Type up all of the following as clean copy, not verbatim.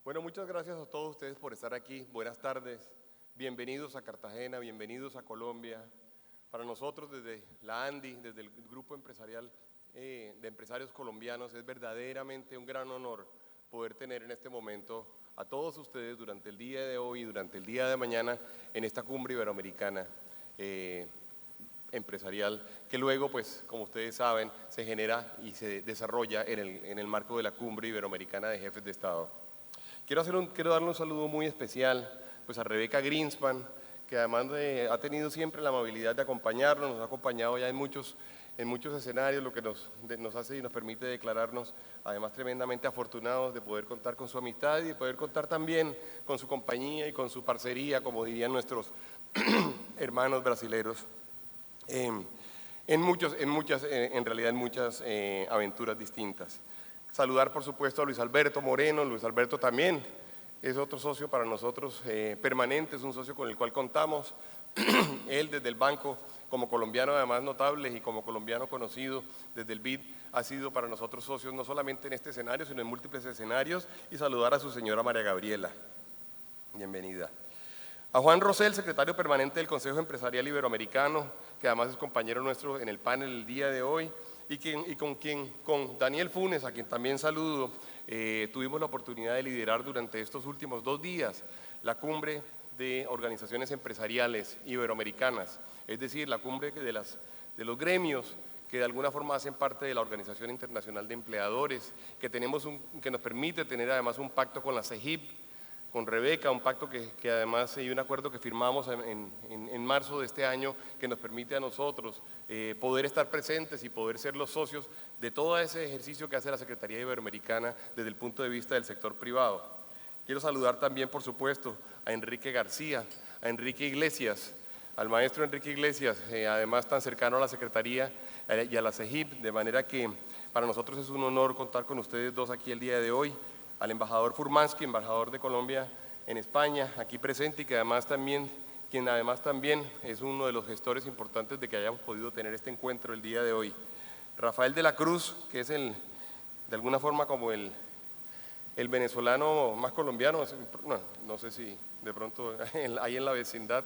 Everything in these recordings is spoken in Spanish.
Bueno, muchas gracias a todos ustedes por estar aquí. Buenas tardes. Bienvenidos a Cartagena, bienvenidos a Colombia. Para nosotros desde la ANDI, desde el Grupo Empresarial de Empresarios Colombianos, es verdaderamente un gran honor poder tener en este momento a todos ustedes durante el día de hoy y durante el día de mañana en esta cumbre iberoamericana empresarial, que luego, pues, como ustedes saben, se genera y se desarrolla en el marco de la cumbre iberoamericana de jefes de Estado. Quiero darle un saludo muy especial pues, a Rebeca Greenspan, que además ha tenido siempre la amabilidad de acompañarnos, nos ha acompañado ya en muchos escenarios, lo que nos hace y nos permite declararnos además tremendamente afortunados de poder contar con su amistad y de poder contar también con su compañía y con su parcería, como dirían nuestros hermanos brasileros, en realidad en muchas aventuras distintas. Saludar, por supuesto, a Luis Alberto Moreno. Luis Alberto también es otro socio para nosotros permanente, es un socio con el cual contamos. Él desde el banco, como colombiano además notable y como colombiano conocido desde el BID, ha sido para nosotros socios no solamente en este escenario, sino en múltiples escenarios. Y saludar a su señora María Gabriela. Bienvenida. A Juan Rosell, secretario permanente del Consejo Empresarial Iberoamericano, que además es compañero nuestro en el panel el día de hoy, con Daniel Funes, a quien también saludo, tuvimos la oportunidad de liderar durante estos últimos 2 días la cumbre de organizaciones empresariales iberoamericanas, es decir, la cumbre de los gremios que de alguna forma hacen parte de la Organización Internacional de Empleadores, que nos permite tener además un pacto con la CEGIP, con Rebeca, un pacto que además hay un acuerdo que firmamos en marzo de este año que nos permite a nosotros poder estar presentes y poder ser los socios de todo ese ejercicio que hace la Secretaría Iberoamericana desde el punto de vista del sector privado. Quiero saludar también, por supuesto, a Enrique García, a Enrique Iglesias, al maestro Enrique Iglesias, además tan cercano a la Secretaría y a la CEGIP, de manera que para nosotros es un honor contar con ustedes dos aquí el día de hoy. Al embajador Furmansky, embajador de Colombia en España, aquí presente, y quien además también es uno de los gestores importantes de que hayamos podido tener este encuentro el día de hoy. Rafael de la Cruz, que es de alguna forma como el venezolano más colombiano, no sé si de pronto hay en la vecindad,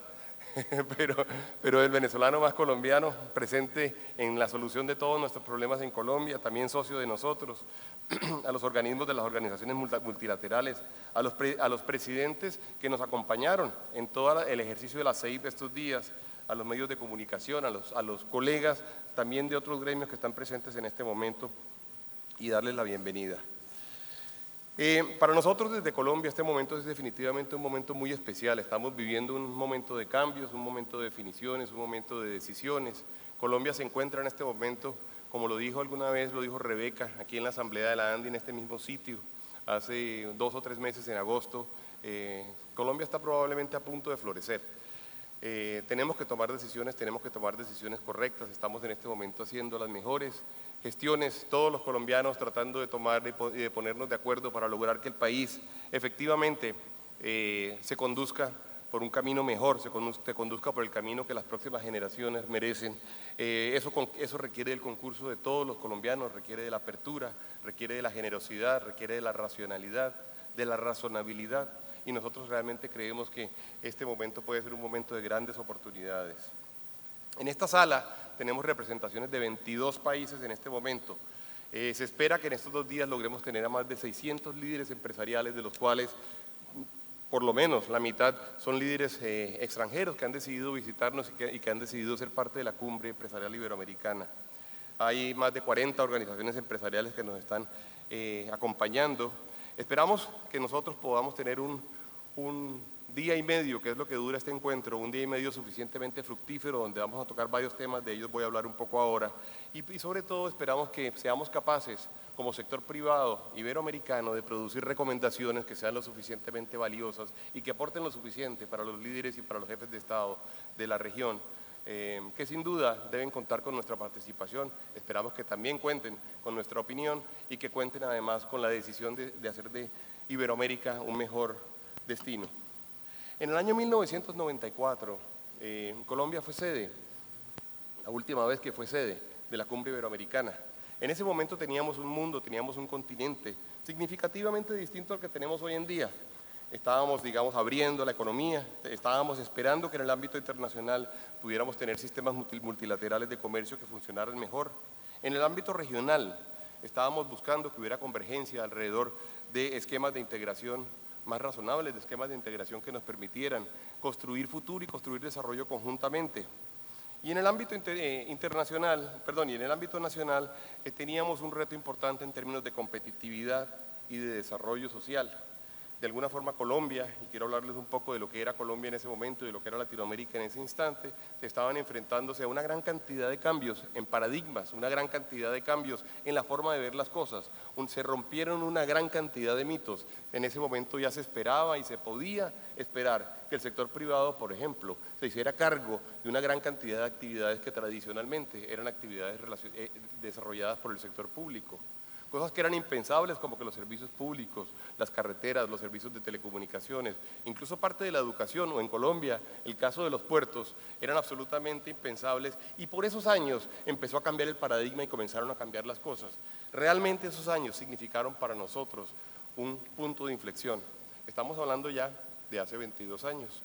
pero el venezolano más colombiano, presente en la solución de todos nuestros problemas en Colombia, también socio de nosotros, a los organismos de las organizaciones multilaterales, a los presidentes que nos acompañaron en todo el ejercicio de la CEIP estos días, a los medios de comunicación, a los colegas también de otros gremios que están presentes en este momento, y darles la bienvenida. Para nosotros desde Colombia este momento es definitivamente un momento muy especial. Estamos viviendo un momento de cambios, un momento de definiciones, un momento de decisiones. Colombia se encuentra en este momento, como lo dijo alguna vez, lo dijo Rebeca, aquí en la Asamblea de la ANDI, en este mismo sitio, hace 2 o 3 meses en agosto. Colombia está probablemente a punto de florecer. Tenemos que tomar decisiones correctas. Estamos en este momento haciendo las mejores gestiones, todos los colombianos tratando de tomar y de ponernos de acuerdo para lograr que el país efectivamente se conduzca por un camino mejor, se conduzca por el camino que las próximas generaciones merecen. Eso requiere del concurso de todos los colombianos, requiere de la apertura, requiere de la generosidad, requiere de la racionalidad, de la razonabilidad, y nosotros realmente creemos que este momento puede ser un momento de grandes oportunidades. En esta sala tenemos representaciones de 22 países en este momento. Se espera que en estos 2 días logremos tener a más de 600 líderes empresariales, de los cuales por lo menos la mitad son líderes extranjeros que han decidido visitarnos y que han decidido ser parte de la cumbre empresarial iberoamericana. Hay más de 40 organizaciones empresariales que nos están acompañando. Esperamos que nosotros podamos tener un día y medio, que es lo que dura este encuentro, un día y medio suficientemente fructífero, donde vamos a tocar varios temas, de ellos voy a hablar un poco ahora, y sobre todo esperamos que seamos capaces, como sector privado iberoamericano, de producir recomendaciones que sean lo suficientemente valiosas y que aporten lo suficiente para los líderes y para los jefes de Estado de la región, que sin duda deben contar con nuestra participación. Esperamos que también cuenten con nuestra opinión y que cuenten además con la decisión de hacer de Iberoamérica un mejor destino. En el año 1994, Colombia fue sede, la última vez que fue sede de la cumbre iberoamericana. En ese momento teníamos un mundo, teníamos un continente significativamente distinto al que tenemos hoy en día. Estábamos, digamos, abriendo la economía, estábamos esperando que en el ámbito internacional pudiéramos tener sistemas multilaterales de comercio que funcionaran mejor. En el ámbito regional, estábamos buscando que hubiera convergencia alrededor de esquemas de integración más razonables, de esquemas de integración que nos permitieran construir futuro y construir desarrollo conjuntamente. Y en el ámbito y en el ámbito nacional teníamos un reto importante en términos de competitividad y de desarrollo social. De alguna forma Colombia, y quiero hablarles un poco de lo que era Colombia en ese momento y de lo que era Latinoamérica en ese instante, estaban enfrentándose a una gran cantidad de cambios en paradigmas, una gran cantidad de cambios en la forma de ver las cosas. Se rompieron una gran cantidad de mitos. En ese momento ya se esperaba y se podía esperar que el sector privado, por ejemplo, se hiciera cargo de una gran cantidad de actividades que tradicionalmente eran actividades desarrolladas por el sector público. Cosas que eran impensables como que los servicios públicos, las carreteras, los servicios de telecomunicaciones, incluso parte de la educación, o en Colombia, el caso de los puertos, eran absolutamente impensables y por esos años empezó a cambiar el paradigma y comenzaron a cambiar las cosas. Realmente esos años significaron para nosotros un punto de inflexión. Estamos hablando ya de hace 22 años.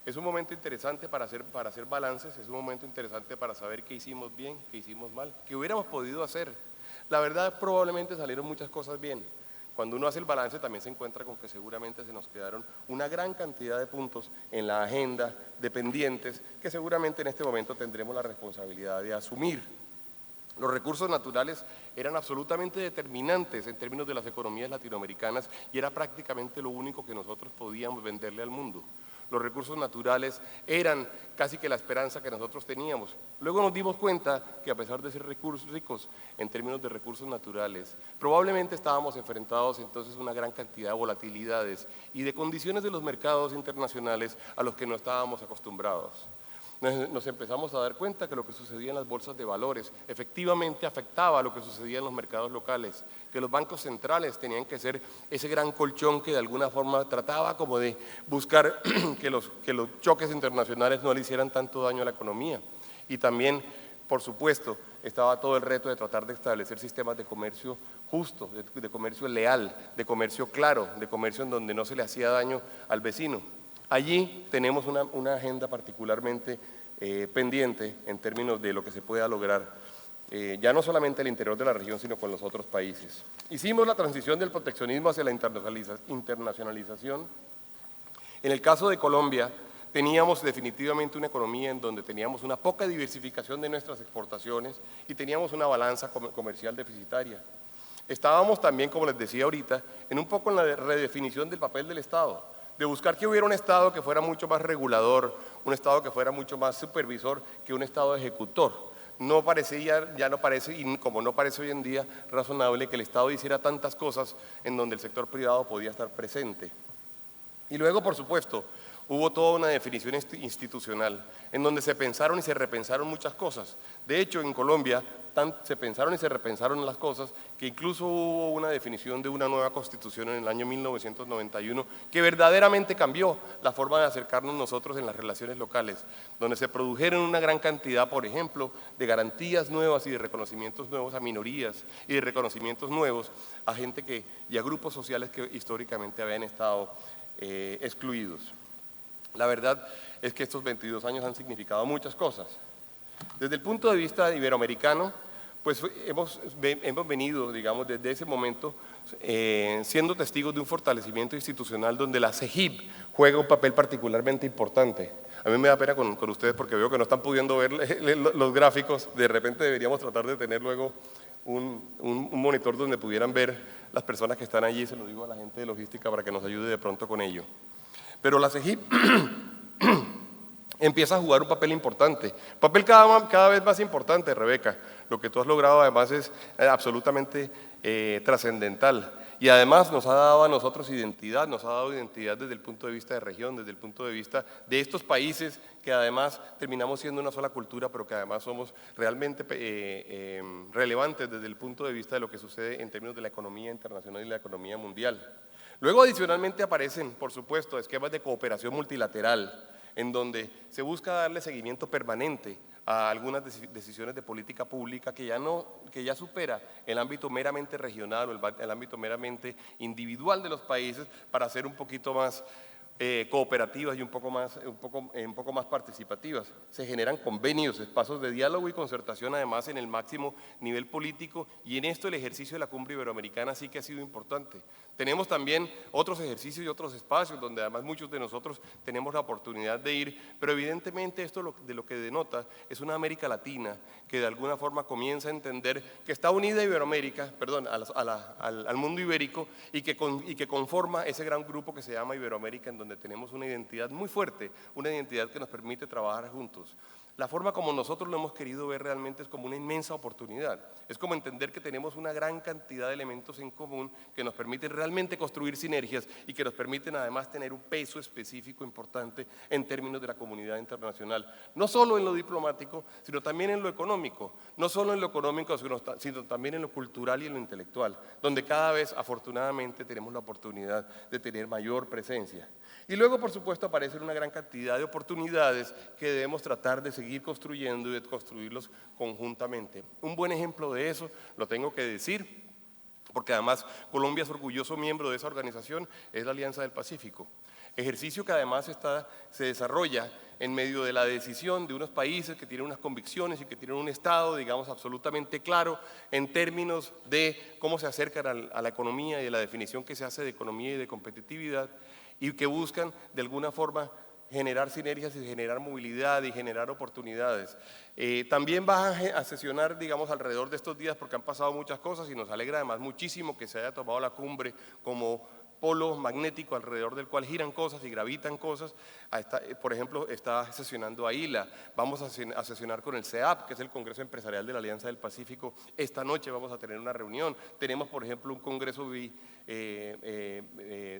Es un momento interesante para hacer balances, es un momento interesante para saber qué hicimos bien, qué hicimos mal, qué hubiéramos podido hacer. La verdad, probablemente salieron muchas cosas bien. Cuando uno hace el balance también se encuentra con que seguramente se nos quedaron una gran cantidad de puntos en la agenda de pendientes que seguramente en este momento tendremos la responsabilidad de asumir. Los recursos naturales eran absolutamente determinantes en términos de las economías latinoamericanas y era prácticamente lo único que nosotros podíamos venderle al mundo. Los recursos naturales eran casi que la esperanza que nosotros teníamos. Luego nos dimos cuenta que a pesar de ser ricos en términos de recursos naturales, probablemente estábamos enfrentados entonces a una gran cantidad de volatilidades y de condiciones de los mercados internacionales a los que no estábamos acostumbrados. Nos empezamos a dar cuenta que lo que sucedía en las bolsas de valores efectivamente afectaba a lo que sucedía en los mercados locales, que los bancos centrales tenían que ser ese gran colchón que de alguna forma trataba como de buscar que los choques internacionales no le hicieran tanto daño a la economía. Y también, por supuesto, estaba todo el reto de tratar de establecer sistemas de comercio justo, de comercio leal, de comercio claro, de comercio en donde no se le hacía daño al vecino. Allí tenemos una agenda particularmente pendiente en términos de lo que se pueda lograr, ya no solamente al interior de la región, sino con los otros países. Hicimos la transición del proteccionismo hacia la internacionalización. En el caso de Colombia, teníamos definitivamente una economía en donde teníamos una poca diversificación de nuestras exportaciones y teníamos una balanza comercial deficitaria. Estábamos también, como les decía ahorita, un poco en la redefinición del papel del Estado, de buscar que hubiera un Estado que fuera mucho más regulador, un Estado que fuera mucho más supervisor que un Estado ejecutor. No parecía, ya no parece, y como no parece hoy en día, razonable que el Estado hiciera tantas cosas en donde el sector privado podía estar presente. Y luego, por supuesto, hubo toda una definición institucional, en donde se pensaron y se repensaron muchas cosas. De hecho, en Colombia se pensaron y se repensaron las cosas, que incluso hubo una definición de una nueva constitución en el año 1991, que verdaderamente cambió la forma de acercarnos nosotros en las relaciones locales, donde se produjeron una gran cantidad, por ejemplo, de garantías nuevas y de reconocimientos nuevos a minorías y de reconocimientos nuevos a gente y a grupos sociales que históricamente habían estado excluidos. La verdad es que estos 22 años han significado muchas cosas. Desde el punto de vista iberoamericano, pues hemos venido, digamos, desde ese momento, siendo testigos de un fortalecimiento institucional donde la CEGIP juega un papel particularmente importante. A mí me da pena con ustedes porque veo que no están pudiendo ver los gráficos. De repente deberíamos tratar de tener luego un monitor donde pudieran ver las personas que están allí. Se lo digo a la gente de logística para que nos ayude de pronto con ello. Pero la CEGIP empieza a jugar un papel importante, papel cada vez más importante, Rebeca. Lo que tú has logrado además es absolutamente trascendental y además nos ha dado a nosotros identidad, nos ha dado identidad desde el punto de vista de región, desde el punto de vista de estos países que además terminamos siendo una sola cultura, pero que además somos realmente relevantes desde el punto de vista de lo que sucede en términos de la economía internacional y la economía mundial. Luego adicionalmente aparecen, por supuesto, esquemas de cooperación multilateral, en donde se busca darle seguimiento permanente a algunas decisiones de política pública que ya supera el ámbito meramente regional o el ámbito meramente individual de los países para ser un poquito más cooperativas y un poco más participativas. Se generan convenios, espacios de diálogo y concertación además en el máximo nivel político, y en esto el ejercicio de la Cumbre Iberoamericana sí que ha sido importante. Tenemos también otros ejercicios y otros espacios donde además muchos de nosotros tenemos la oportunidad de ir, pero evidentemente esto de lo que denota es una América Latina que de alguna forma comienza a entender que está unida a Iberoamérica, perdón, al mundo ibérico, y que conforma ese gran grupo que se llama Iberoamérica, en donde tenemos una identidad muy fuerte, una identidad que nos permite trabajar juntos. La forma como nosotros lo hemos querido ver realmente es como una inmensa oportunidad. Es como entender que tenemos una gran cantidad de elementos en común que nos permiten realmente construir sinergias y que nos permiten además tener un peso específico importante en términos de la comunidad internacional. No solo en lo diplomático, sino también en lo económico. No solo en lo económico, sino también en lo cultural y en lo intelectual, donde cada vez afortunadamente tenemos la oportunidad de tener mayor presencia. Y luego, por supuesto, aparecen una gran cantidad de oportunidades que debemos tratar de seguir construyendo y de construirlos conjuntamente. Un buen ejemplo de eso, lo tengo que decir, porque además Colombia es orgulloso miembro de esa organización, es la Alianza del Pacífico. Ejercicio que además se desarrolla en medio de la decisión de unos países que tienen unas convicciones y que tienen un Estado, digamos, absolutamente claro en términos de cómo se acercan a la economía y de la definición que se hace de economía y de competitividad, y que buscan de alguna forma generar sinergias y generar movilidad y generar oportunidades. También vas a sesionar, digamos, alrededor de estos días, porque han pasado muchas cosas y nos alegra además muchísimo que se haya tomado la cumbre como polo magnético alrededor del cual giran cosas y gravitan cosas. Por ejemplo, está sesionando AILA, vamos a sesionar con el CEAP, que es el Congreso Empresarial de la Alianza del Pacífico. Esta noche vamos a tener una reunión. Tenemos, por ejemplo, un congreso de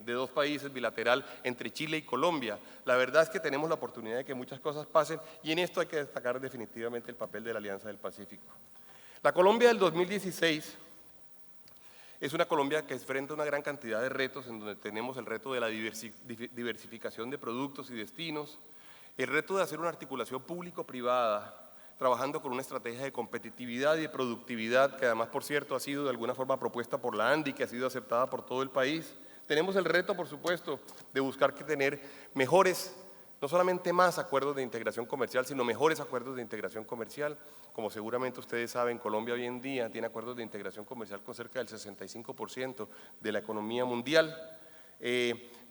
dos países bilateral entre Chile y Colombia. La verdad es que tenemos la oportunidad de que muchas cosas pasen, y en esto hay que destacar definitivamente el papel de la Alianza del Pacífico. La Colombia del 2016 es una Colombia que enfrenta una gran cantidad de retos, en donde tenemos el reto de la diversificación de productos y destinos, el reto de hacer una articulación público-privada, trabajando con una estrategia de competitividad y de productividad, que además, por cierto, ha sido de alguna forma propuesta por la ANDI, que ha sido aceptada por todo el país. Tenemos el reto, por supuesto, de buscar tener mejores, no solamente más acuerdos de integración comercial, sino mejores acuerdos de integración comercial. Como seguramente ustedes saben, Colombia hoy en día tiene acuerdos de integración comercial con cerca del 65% de la economía mundial.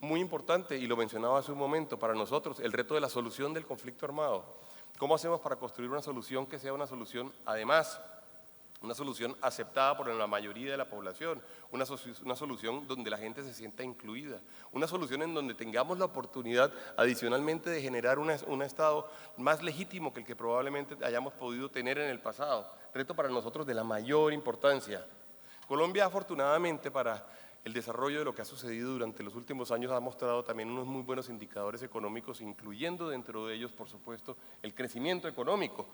Muy importante, y lo mencionaba hace un momento, para nosotros, el reto de la solución del conflicto armado. ¿Cómo hacemos para construir una solución que sea una solución, además, una solución aceptada por la mayoría de la población, una solución donde la gente se sienta incluida, una solución en donde tengamos la oportunidad adicionalmente de generar un Estado más legítimo que el que probablemente hayamos podido tener en el pasado? Reto para nosotros de la mayor importancia. Colombia, afortunadamente, para el desarrollo de lo que ha sucedido durante los últimos años, ha mostrado también unos muy buenos indicadores económicos, incluyendo dentro de ellos, por supuesto, el crecimiento económico,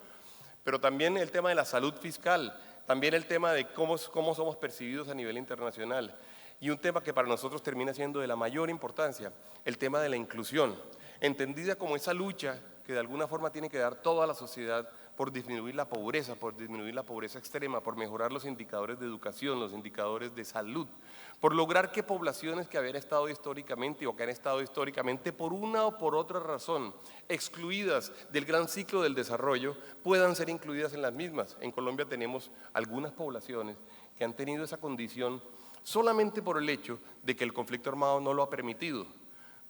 pero también el tema de la salud fiscal, también el tema de cómo somos percibidos a nivel internacional, y un tema que para nosotros termina siendo de la mayor importancia, el tema de la inclusión, entendida como esa lucha que de alguna forma tiene que dar toda la sociedad por disminuir la pobreza extrema, por mejorar los indicadores de educación, los indicadores de salud, por lograr que poblaciones que habían estado históricamente o que han estado históricamente por una o por otra razón excluidas del gran ciclo del desarrollo puedan ser incluidas en las mismas. En Colombia tenemos algunas poblaciones que han tenido esa condición solamente por el hecho de que el conflicto armado no lo ha permitido.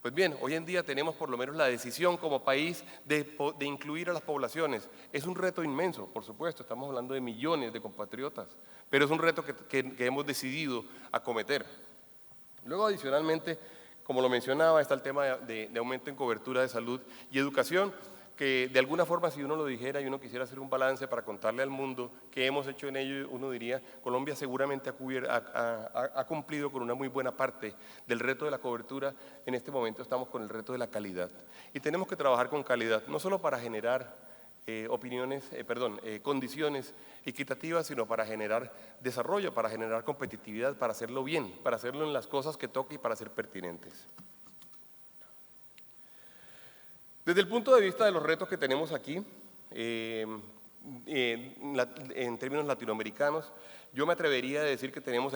Pues bien, hoy en día tenemos por lo menos la decisión como país de incluir a las poblaciones. Es un reto inmenso, por supuesto, estamos hablando de millones de compatriotas, pero es un reto que hemos decidido acometer. Luego, adicionalmente, como lo mencionaba, está el tema de aumento en cobertura de salud y educación, que de alguna forma, si uno lo dijera y uno quisiera hacer un balance para contarle al mundo qué hemos hecho en ello, uno diría, Colombia seguramente ha cumplido con una muy buena parte del reto de la cobertura. En este momento estamos con el reto de la calidad. Y tenemos que trabajar con calidad, no solo para generar condiciones equitativas, sino para generar desarrollo, para generar competitividad, para hacerlo bien, para hacerlo en las cosas que toque y para ser pertinentes. Desde el punto de vista de los retos que tenemos aquí, en términos latinoamericanos, yo me atrevería a decir que tenemos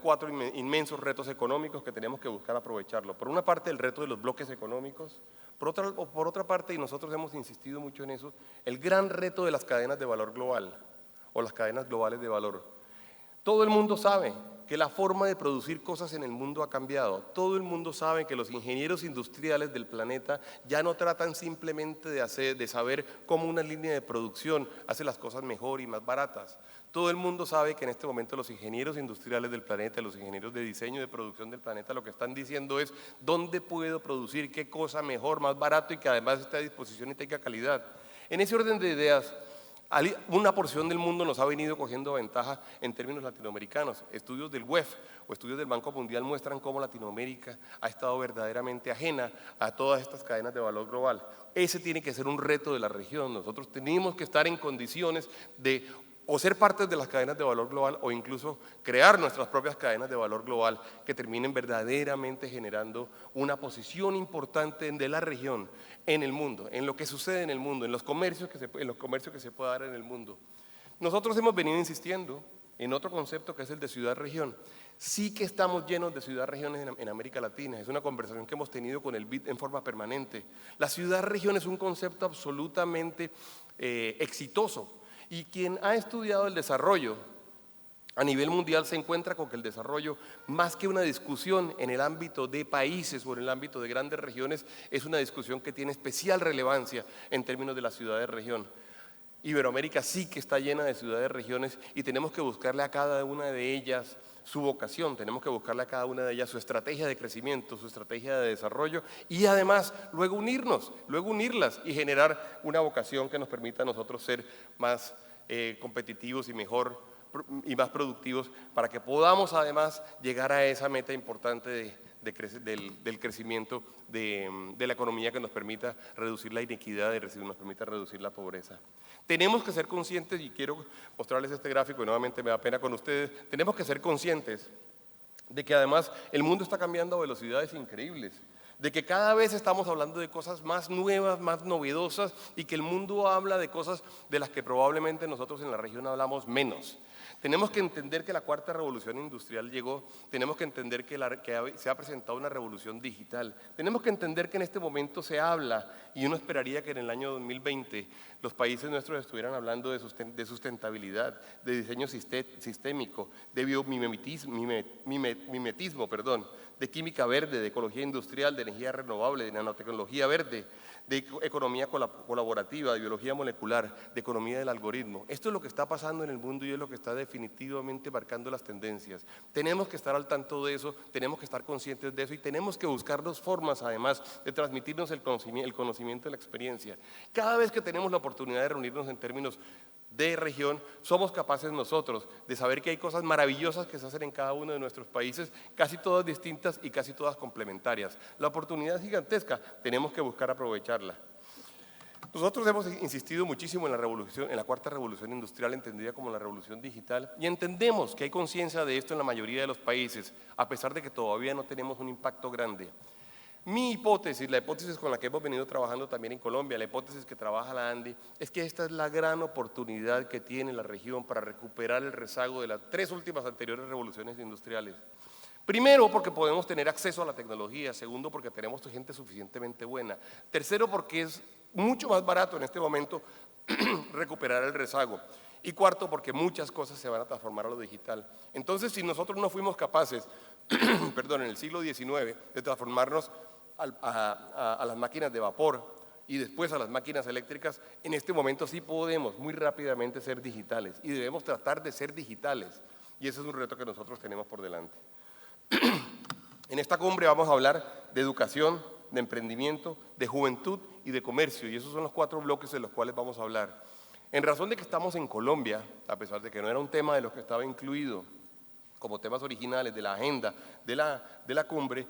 cuatro inmensos retos económicos que tenemos que buscar aprovecharlo. Por una parte, el reto de los bloques económicos, por otra parte, y nosotros hemos insistido mucho en eso, el gran reto de las cadenas de valor global o las cadenas globales de valor. Todo el mundo sabe que la forma de producir cosas en el mundo ha cambiado. Todo el mundo sabe que los ingenieros industriales del planeta ya no tratan simplemente de saber cómo una línea de producción hace las cosas mejor y más baratas. Todo el mundo sabe que en este momento los ingenieros industriales del planeta, los ingenieros de diseño y de producción del planeta, lo que están diciendo es dónde puedo producir qué cosa mejor, más barato y que además esté a disposición y tenga calidad. En ese orden de ideas, una porción del mundo nos ha venido cogiendo ventaja en términos latinoamericanos. Estudios del WEF o estudios del Banco Mundial muestran cómo Latinoamérica ha estado verdaderamente ajena a todas estas cadenas de valor global. Ese tiene que ser un reto de la región. Nosotros tenemos que estar en condiciones de o ser parte de las cadenas de valor global o incluso crear nuestras propias cadenas de valor global que terminen verdaderamente generando una posición importante de la región en el mundo, en lo que sucede en el mundo, en los comercios que se pueda dar en el mundo. Nosotros hemos venido insistiendo en otro concepto que es el de ciudad-región. Sí que estamos llenos de ciudad-regiones en América Latina, es una conversación que hemos tenido con el BID en forma permanente. La ciudad-región es un concepto absolutamente exitoso. Y quien ha estudiado el desarrollo a nivel mundial se encuentra con que el desarrollo, más que una discusión en el ámbito de países o en el ámbito de grandes regiones, es una discusión que tiene especial relevancia en términos de la ciudad-región. Iberoamérica sí que está llena de ciudades-regiones y tenemos que buscarle a cada una de ellas su vocación, tenemos que buscarle a cada una de ellas su estrategia de crecimiento, su estrategia de desarrollo y además luego unirlas y generar una vocación que nos permita a nosotros ser más competitivos y más productivos para que podamos además llegar a esa meta importante del crecimiento de la economía que nos permita reducir la inequidad y nos permita reducir la pobreza. Tenemos que ser conscientes, y quiero mostrarles este gráfico y nuevamente me da pena con ustedes, tenemos que ser conscientes de que además el mundo está cambiando a velocidades increíbles, de que cada vez estamos hablando de cosas más nuevas, más novedosas y que el mundo habla de cosas de las que probablemente nosotros en la región hablamos menos. Tenemos que entender que la cuarta revolución industrial llegó, tenemos que entender que se ha presentado una revolución digital, tenemos que entender que en este momento se habla, y uno esperaría que en el año 2020 los países nuestros estuvieran hablando de sustentabilidad, de diseño sistémico, de biomimetismo, de química verde, de ecología industrial, de energía renovable, de nanotecnología verde, de economía colaborativa, de biología molecular, de economía del algoritmo. Esto es lo que está pasando en el mundo y es lo que está definitivamente marcando las tendencias. Tenemos que estar al tanto de eso, tenemos que estar conscientes de eso y tenemos que buscar dos formas además de transmitirnos el conocimiento y la experiencia. Cada vez que tenemos la oportunidad de reunirnos en términos de región, somos capaces nosotros de saber que hay cosas maravillosas que se hacen en cada uno de nuestros países, casi todas distintas y casi todas complementarias. La oportunidad es gigantesca, tenemos que buscar aprovecharla. Nosotros hemos insistido muchísimo en la cuarta revolución industrial, entendida como la revolución digital, y entendemos que hay conciencia de esto en la mayoría de los países, a pesar de que todavía no tenemos un impacto grande. Mi hipótesis, la hipótesis con la que hemos venido trabajando también en Colombia, la hipótesis que trabaja la ANDI, es que esta es la gran oportunidad que tiene la región para recuperar el rezago de las tres últimas anteriores revoluciones industriales. Primero, porque podemos tener acceso a la tecnología. Segundo, porque tenemos gente suficientemente buena. Tercero, porque es mucho más barato en este momento recuperar el rezago. Y cuarto, porque muchas cosas se van a transformar a lo digital. Entonces, si nosotros no fuimos capaces, en el siglo XIX, de transformarnos a las máquinas de vapor y después a las máquinas eléctricas, en este momento sí podemos muy rápidamente ser digitales y debemos tratar de ser digitales. Y ese es un reto que nosotros tenemos por delante. En esta cumbre vamos a hablar de educación, de emprendimiento, de juventud y de comercio, y esos son los 4 bloques de los cuales vamos a hablar. En razón de que estamos en Colombia, a pesar de que no era un tema de los que estaba incluido como temas originales de la agenda de la cumbre,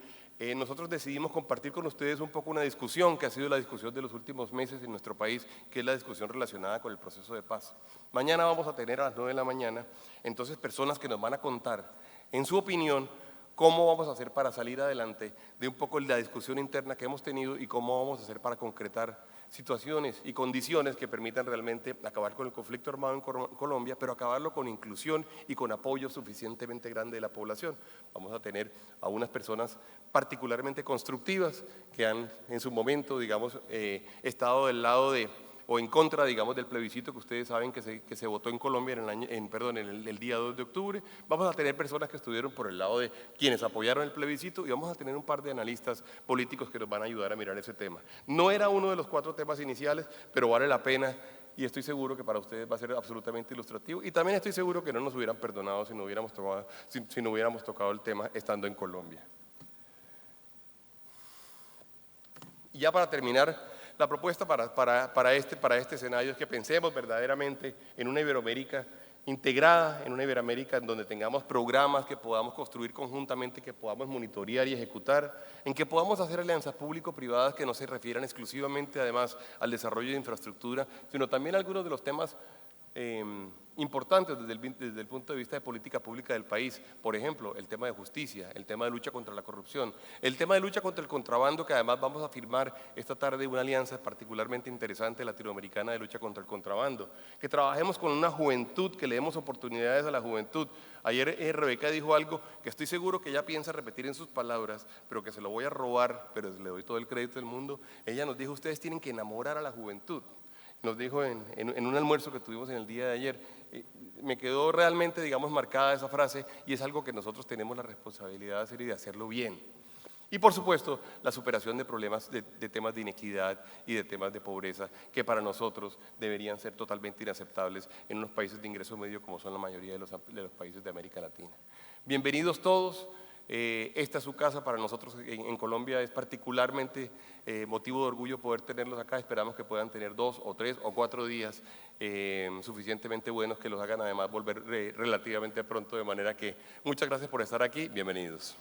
nosotros decidimos compartir con ustedes un poco una discusión que ha sido la discusión de los últimos meses en nuestro país, que es la discusión relacionada con el proceso de paz. Mañana vamos a tener a las 9 de la mañana, entonces, personas que nos van a contar, en su opinión, cómo vamos a hacer para salir adelante de un poco la discusión interna que hemos tenido y cómo vamos a hacer para concretar situaciones y condiciones que permitan realmente acabar con el conflicto armado en Colombia, pero acabarlo con inclusión y con apoyo suficientemente grande de la población. Vamos a tener a unas personas particularmente constructivas que han en su momento, digamos, estado del lado de o en contra, digamos, del plebiscito que ustedes saben que se votó en Colombia en el día 2 de octubre. Vamos a tener personas que estuvieron por el lado de quienes apoyaron el plebiscito y vamos a tener un par de analistas políticos que nos van a ayudar a mirar ese tema. No era uno de los 4 temas iniciales, pero vale la pena y estoy seguro que para ustedes va a ser absolutamente ilustrativo y también estoy seguro que no nos hubieran perdonado si no hubiéramos tocado el tema estando en Colombia. Y ya para terminar, la propuesta para este escenario es que pensemos verdaderamente en una Iberoamérica integrada, en una Iberoamérica en donde tengamos programas que podamos construir conjuntamente, que podamos monitorear y ejecutar, en que podamos hacer alianzas público-privadas que no se refieran exclusivamente además al desarrollo de infraestructura, sino también a algunos de los temas importantes desde el punto de vista de política pública del país. Por ejemplo, el tema de justicia, el tema de lucha contra la corrupción, el tema de lucha contra el contrabando, que además vamos a firmar esta tarde una alianza particularmente interesante latinoamericana de lucha contra el contrabando, que trabajemos con una juventud, que le demos oportunidades a la juventud. Ayer Rebeca dijo algo que estoy seguro que ella piensa repetir en sus palabras, pero que se lo voy a robar, pero le doy todo el crédito del mundo. Ella nos dijo, ustedes tienen que enamorar a la juventud. Nos dijo en un almuerzo que tuvimos en el día de ayer. Me quedó realmente, digamos, marcada esa frase y es algo que nosotros tenemos la responsabilidad de hacer y de hacerlo bien. Y por supuesto, la superación de problemas de temas de inequidad y de temas de pobreza que para nosotros deberían ser totalmente inaceptables en unos países de ingreso medio como son la mayoría de los países de América Latina. Bienvenidos todos. Esta es su casa, para nosotros en Colombia es particularmente motivo de orgullo poder tenerlos acá. Esperamos que puedan tener 2 o 3 o 4 días suficientemente buenos que los hagan además volver relativamente pronto, de manera que muchas gracias por estar aquí, bienvenidos.